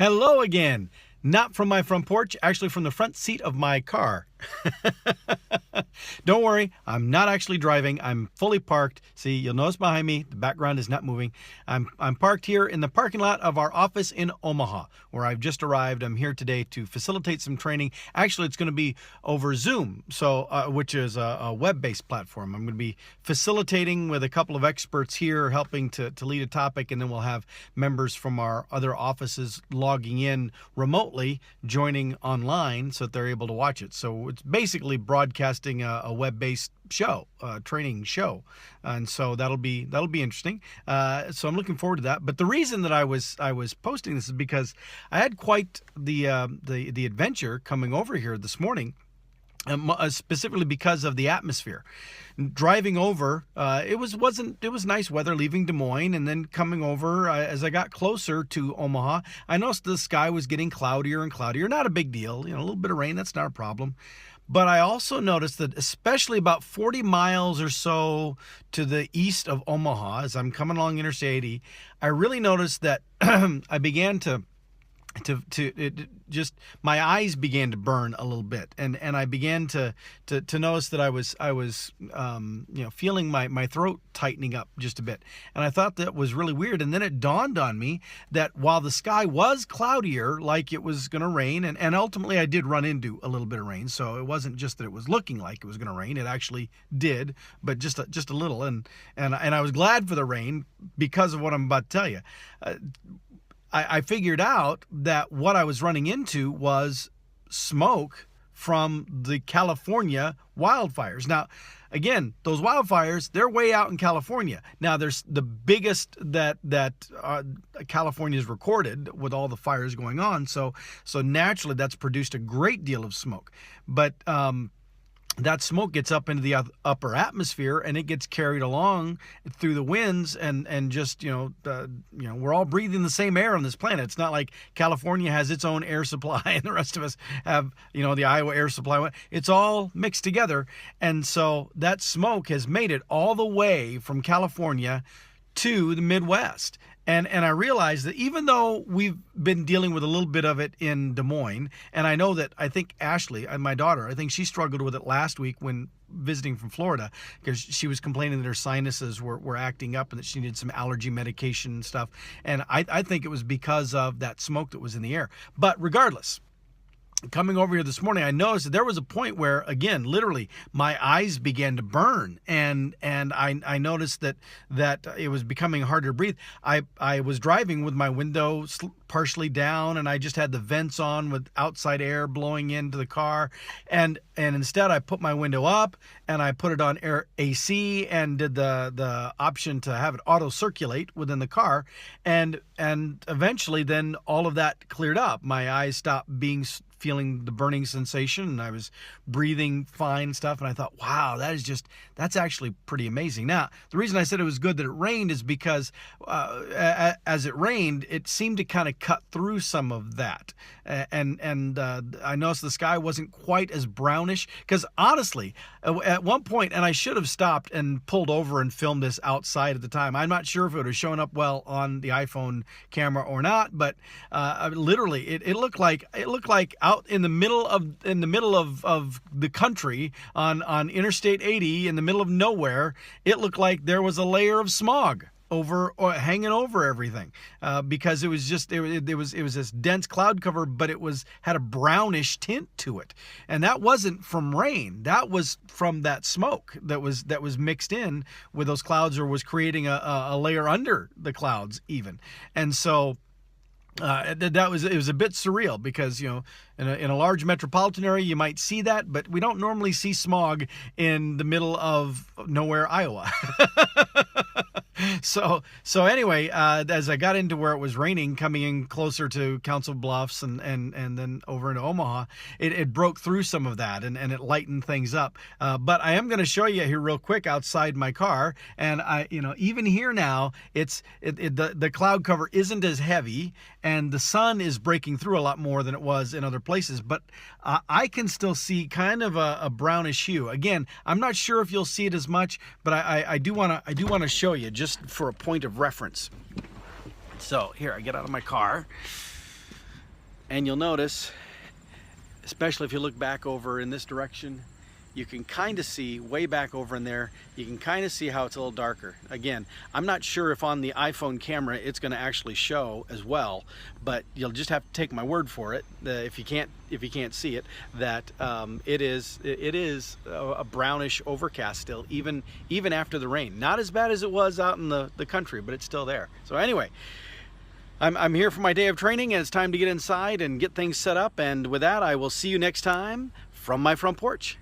Hello again. Not from my front porch, actually from the front seat of my car. Don't worry, I'm not actually driving. I'm fully parked. See, you'll notice behind me, the background is not moving. I'm parked here in the parking lot of our office in Omaha, where I've just arrived. I'm here today to facilitate some training. Actually, it's going to be over Zoom, which is a web-based platform. I'm going to be facilitating with a couple of experts here, helping to lead a topic, and then we'll have members from our other offices logging in remotely, joining online so that they're able to watch it. So it's basically broadcasting a web-based show, training show, and so that'll be interesting. So I'm looking forward to that. But the reason that I was posting this is because I had quite the adventure coming over here this morning. Specifically because of the atmosphere. Driving over, it was nice weather leaving Des Moines, and then coming over, as I got closer to Omaha, I noticed the sky was getting cloudier and cloudier. Not a big deal, a little bit of rain, that's not a problem. But I also noticed that especially about 40 miles or so to the east of Omaha, as I'm coming along Interstate 80, I really noticed that I began to my eyes began to burn a little bit, and I began to notice that I was feeling my throat tightening up just a bit, and I thought that was really weird. And then it dawned on me that while the sky was cloudier, like it was going to rain, and ultimately I did run into a little bit of rain, so it wasn't just that it was looking like it was going to rain; it actually did, but just a little, and I was glad for the rain because of what I'm about to tell you. I figured out that what I was running into was smoke from the California wildfires. Now, again, those wildfires, they're way out in California. Now, there's the biggest that California's recorded with all the fires going on. So naturally, that's produced a great deal of smoke. But that smoke gets up into the upper atmosphere, and it gets carried along through the winds, and just we're all breathing the same air on this planet. It's not like California has its own air supply and the rest of us have the Iowa air supply. It's all mixed together, and so that smoke has made it all the way from California to the Midwest. And I realized that even though we've been dealing with a little bit of it in Des Moines, and I know that I think Ashley, my daughter, I think she struggled with it last week when visiting from Florida, because she was complaining that her sinuses were acting up and that she needed some allergy medication and stuff. And I think it was because of that smoke that was in the air. But regardless, coming over here this morning, I noticed that there was a point where, again, literally, my eyes began to burn, and I noticed that it was becoming harder to breathe. I was driving with my window partially down, and I just had the vents on with outside air blowing into the car, and instead I put my window up and I put it on air AC and did the option to have it auto circulate within the car, and eventually then all of that cleared up. My eyes stopped feeling the burning sensation, and I was breathing fine stuff, and I thought, wow, that's actually pretty amazing. Now, the reason I said it was good that it rained is because as it rained, it seemed to kind of cut through some of that, and I noticed the sky wasn't quite as brownish, because honestly, at one point, and I should have stopped and pulled over and filmed this outside at the time. I'm not sure if it would have shown up well on the iPhone camera or not, but literally, it looked like out in the middle of the country on Interstate 80, in the middle of nowhere. It looked like there was a layer of smog hanging over everything, because it was this dense cloud cover, but it had a brownish tint to it, and that wasn't from rain. That was from that smoke that was mixed in with those clouds, or was creating a layer under the clouds even. And so it was a bit surreal, because in a large metropolitan area you might see that, but we don't normally see smog in the middle of nowhere, Iowa. So anyway, as I got into where it was raining, coming in closer to Council Bluffs and then over into Omaha, it broke through some of that, and it lightened things up. But I am going to show you here real quick outside my car, and even here now, the cloud cover isn't as heavy, and the sun is breaking through a lot more than it was in other places, but I can still see kind of a brownish hue. Again, I'm not sure if you'll see it as much, but I do want to show you just for a point of reference. So here, I get out of my car. And you'll notice, especially if you look back over in this direction, you can kind of see way back over in there, you can kind of see how it's a little darker. Again, I'm not sure if on the iPhone camera it's going to actually show as well, but you'll just have to take my word for it, if you can't see it, that it is a brownish overcast still, even after the rain. Not as bad as it was out in the country, but it's still there. So anyway, I'm here for my day of training, and it's time to get inside and get things set up. And with that, I will see you next time from my front porch.